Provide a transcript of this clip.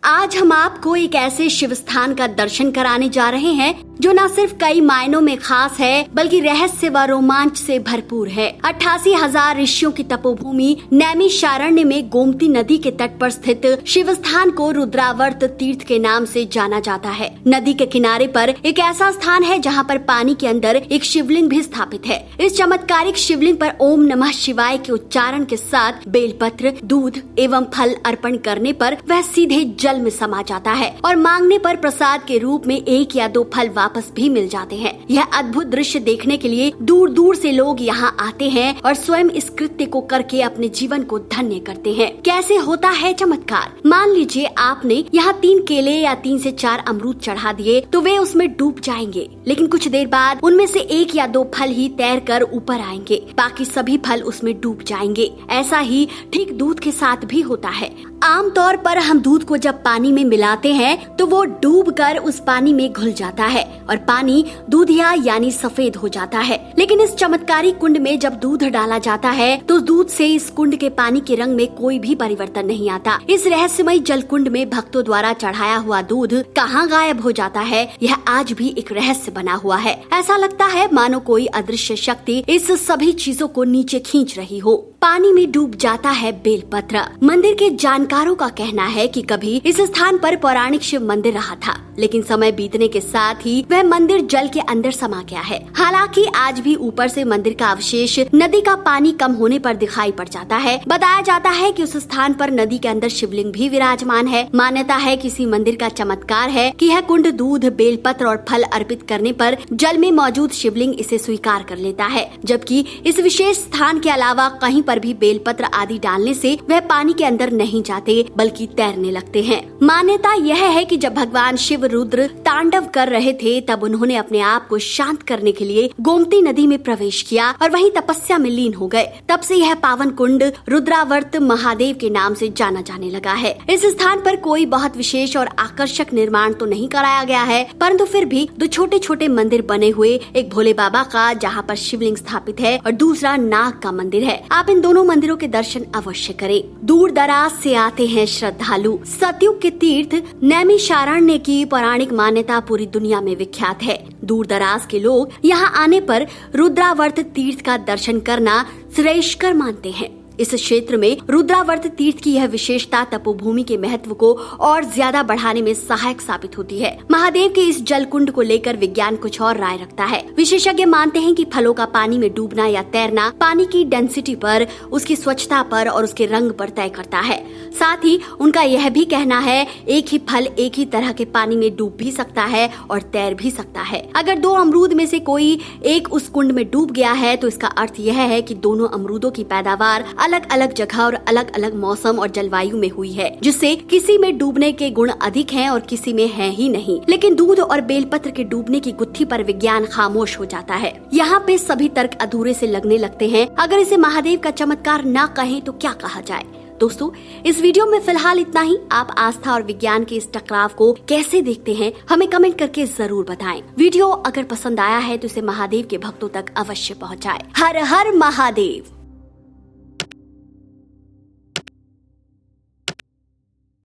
आज हम आपको एक ऐसे शिव स्थान का दर्शन कराने जा रहे हैं जो न सिर्फ कई मायनों में खास है बल्कि रहस्य व रोमांच से भरपूर है। 88,000 ऋषियों की तपोभूमि नैमिषारण्य में गोमती नदी के तट पर स्थित शिव स्थान को रुद्रावर्त तीर्थ के नाम से जाना जाता है। नदी के किनारे पर एक ऐसा स्थान है जहां पर पानी के अंदर एक शिवलिंग भी स्थापित है। इस चमत्कारिक शिवलिंग पर ओम नमः शिवाय के उच्चारण के साथ बेलपत्र, दूध एवं फल अर्पण करने पर वह सीधे जल में समा जाता है और मांगने पर प्रसाद के रूप में 1 या 2 फल वापस भी मिल जाते हैं। यह अद्भुत दृश्य देखने के लिए दूर दूर से लोग यहाँ आते हैं और स्वयं इस कृत्य को करके अपने जीवन को धन्य करते हैं। कैसे होता है चमत्कार? मान लीजिए आपने यहाँ 3 केले या 3 से 4 अमरूद चढ़ा दिए तो वे उसमें डूब जाएंगे, लेकिन कुछ देर बाद उनमें से 1 या 2 फल ही तैर कर ऊपर आएंगे, बाकी सभी फल उसमें डूब जाएंगे। ऐसा ही ठीक दूध के साथ भी होता है। आमतौर पर हम दूध को जब पानी में मिलाते हैं तो वो डूबकर उस पानी में घुल जाता है और पानी दूधिया यानी सफेद हो जाता है। लेकिन इस चमत्कारी कुंड में जब दूध डाला जाता है तो दूध से इस कुंड के पानी के रंग में कोई भी परिवर्तन नहीं आता। इस रहस्यमय जल कुंड में भक्तों द्वारा चढ़ाया हुआ दूध कहाँ गायब हो जाता है, यह आज भी एक रहस्य बना हुआ है। ऐसा लगता है मानो कोई अदृश्य शक्ति इस सभी चीजों को नीचे खींच रही हो। पानी में डूब जाता है बेलपत्र। मंदिर के जानकारों का कहना है कि कभी इस स्थान पर पौराणिक शिव मंदिर रहा था, लेकिन समय बीतने के साथ ही वह मंदिर जल के अंदर समा गया है। हालांकि आज भी ऊपर से मंदिर का अवशेष नदी का पानी कम होने पर दिखाई पड़ जाता है। बताया जाता है कि उस स्थान पर नदी के अंदर शिवलिंग भी विराजमान है। मान्यता है किसी मंदिर का चमत्कार है कि यह कुंड दूध, बेलपत्र और फल अर्पित करने पर जल में मौजूद शिवलिंग इसे स्वीकार कर लेता है, जबकि इस विशेष स्थान के अलावा कहीं पर भी बेलपत्र आदि डालने से वह पानी के अंदर नहीं जाते बल्कि तैरने लगते हैं। मान्यता यह है कि जब भगवान शिव रुद्र तांडव कर रहे थे तब उन्होंने अपने आप को शांत करने के लिए गोमती नदी में प्रवेश किया और वहीं तपस्या में लीन हो गए। तब से यह पावन कुंड रुद्रावर्त महादेव के नाम से जाना जाने लगा है। इस स्थान पर कोई बहुत विशेष और आकर्षक निर्माण तो नहीं कराया गया है, परंतु फिर भी 2 छोटे छोटे मंदिर बने हुए, एक भोले बाबा का जहाँ पर शिवलिंग स्थापित है और दूसरा नाग का मंदिर है। आप इन दोनों मंदिरों के दर्शन अवश्य करें। दूर दराज से आते हैं श्रद्धालु। सतयुग के तीर्थ नैमिषारण्य की पौराणिक मान्यता पूरी दुनिया में विख्यात है। दूर दराज के लोग यहाँ आने पर रुद्रावर्त तीर्थ का दर्शन करना श्रेयस्कर मानते हैं। इस क्षेत्र में रुद्रावर्त तीर्थ की यह विशेषता तपोभूमि के महत्व को और ज्यादा बढ़ाने में सहायक साबित होती है। महादेव के इस जल कुंड को लेकर विज्ञान कुछ और राय रखता है। विशेषज्ञ मानते हैं कि फलों का पानी में डूबना या तैरना पानी की डेंसिटी पर, उसकी स्वच्छता पर और उसके रंग पर तय करता है। साथ ही उनका यह भी कहना है एक ही फल एक ही तरह के पानी में डूब भी सकता है और तैर भी सकता है। अगर 2 अमरूद में से कोई एक उस कुंड में डूब गया है तो इसका अर्थ यह है कि दोनों अमरूदों की पैदावार अलग अलग जगह और अलग अलग मौसम और जलवायु में हुई है, जिससे किसी में डूबने के गुण अधिक हैं और किसी में है ही नहीं। लेकिन दूध और बेलपत्र के डूबने की गुत्थी पर विज्ञान खामोश हो जाता है। यहाँ पे सभी तर्क अधूरे से लगने लगते हैं। अगर इसे महादेव का चमत्कार न कहें तो क्या कहा जाए? दोस्तों, इस वीडियो में फिलहाल इतना ही। आप आस्था और विज्ञान के इस टकराव को कैसे देखते हैं, हमें कमेंट करके जरूर बताएं। वीडियो अगर पसंद आया है तो इसे महादेव के भक्तों तक अवश्य पहुंचाएं। हर हर महादेव।